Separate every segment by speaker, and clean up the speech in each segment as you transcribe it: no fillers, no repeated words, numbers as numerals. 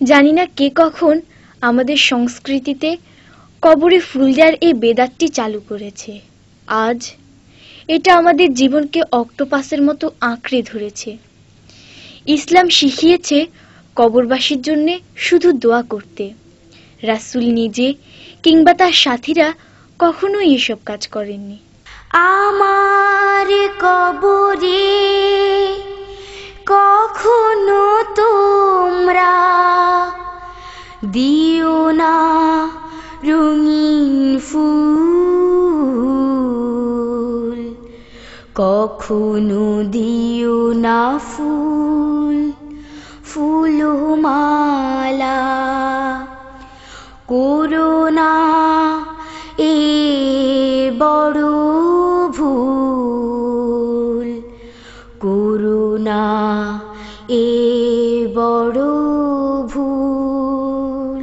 Speaker 1: জানি না কে কখন আমাদের সংস্কৃতিতে কবরে ফুল দেওয়ার এই বেদাতটি চালু করেছে। আজ এটা আমাদের জীবনকে অক্টোপাসের মতো আঁকড়ে ধরেছে। ইসলাম শিখিয়েছে কবরবাসীর জন্য শুধু দোয়া করতে। রাসূল নিজে কিংবা তার সাথীরা কখনোই এসব কাজ করেননি।
Speaker 2: আমার কবরে কখনো তোমরা দিও না রঙিন ফুল, কখনো দিও না ফুল ফুলমালা, করো না এ বড় ভুল, করো না এ বড় ভুল।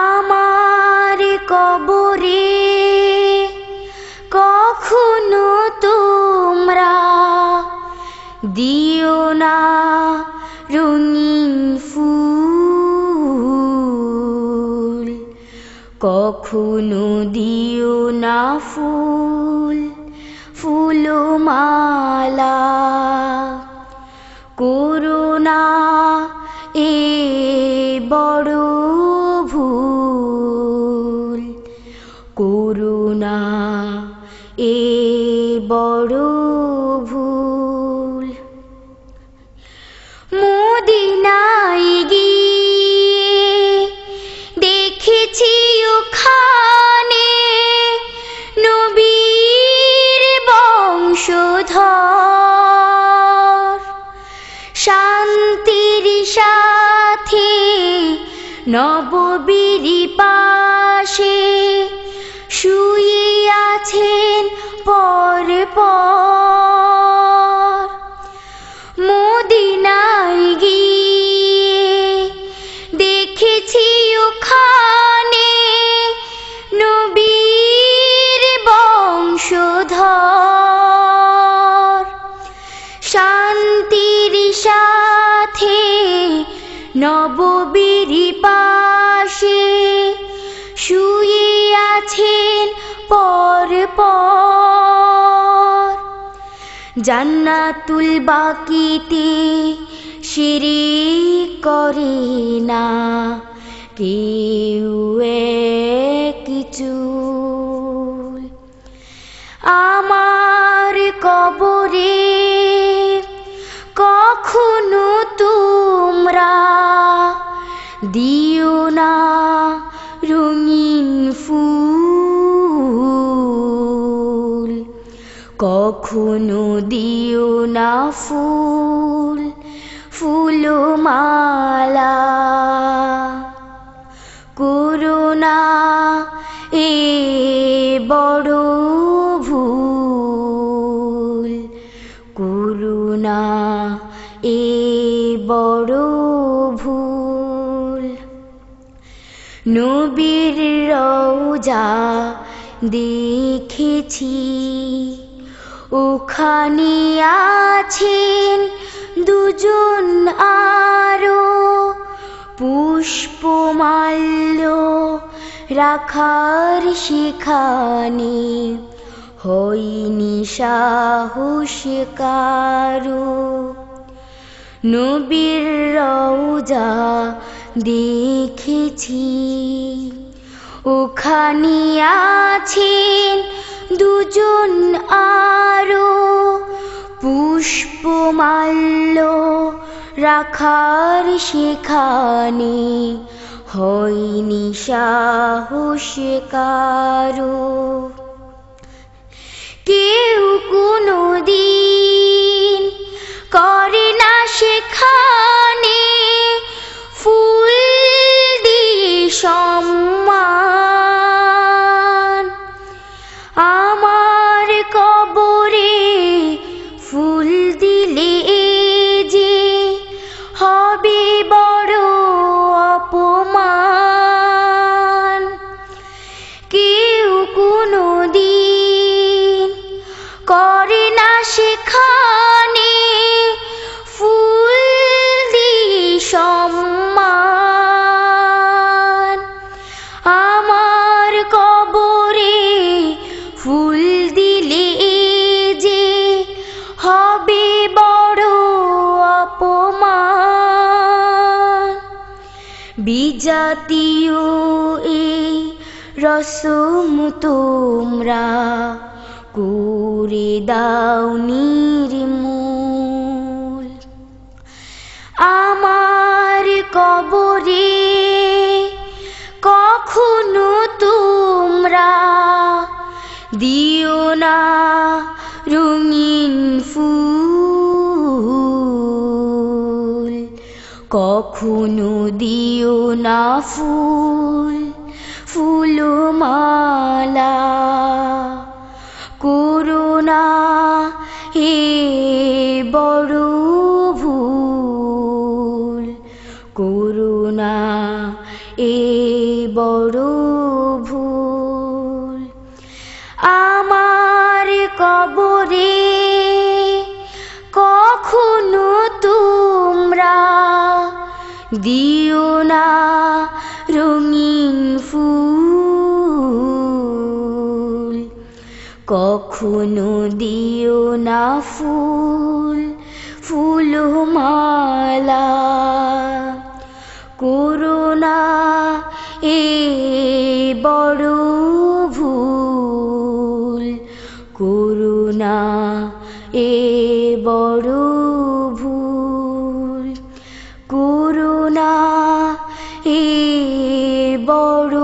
Speaker 2: আমার কবরে কখনো তোমরা দিও না রঙিন ফুল, কখনো দিও না ফুল ফুলমালা, করো না এ বড় ভুল, করো না এ বড় ভুল। মদিনায় গিয়ে দেখেছি ওখানে নবীর বংশধর, শান্তির সাথে নববীর পাশে শুয়ে আছেন পর পর। মদিনায় গিয়ে দেখেছি ওখানে নবীর বংশধর, শান্তির সাথে নববীর পাশে শুয়ে আছেন পর পর। জান্নাতুল বাকিতে শিরিক করে না কেউ কিছু। আমার কবরে কখনো তোমরা দিও না রঙিন ফুল, কখনো দিও না ফুল ফুলমালা, করো না এ বড় ভুল, করো না এ বড় ভুল। নবীর রওজা দেখেছি, ওখানে আছেন দুজন আরো, পুষ্পমাল্য রাখার সেখানে হয়নি সাহস কারো। নবীর রওজা দেখেছি, ওখানে আছেন দুজন আরো, পুষ্পমাল্য রাখার সেখানে হয়নি সাহস কারো। কেউ কোনো দিন করে না সেখানে ফুল দিয়ে সম্মান। আমার কবরে ফুল দিলে যে হবে বড় অপমান। কেউ কোনো দিন করে না সেখানে ফুল দিয়ে সম্মান। বিজাতীয় এই রসম তোমরা করে দাও নির্মূল। আমার কবরে কখনো তোমরা দিও না রঙিন ফুল, কখনো দিও না ফুল ফুলমালা। করুণা হে বড় ভুল, করুণা এ বড় ভুল। আমার কবরে কখনো তোমরা দিও না রঙিন ফুল, কখনো দিও না ফুল ফুলমালা। করুণা এ বড় ভুল, করুণা এ বড় ভুল, করুণা এ বড়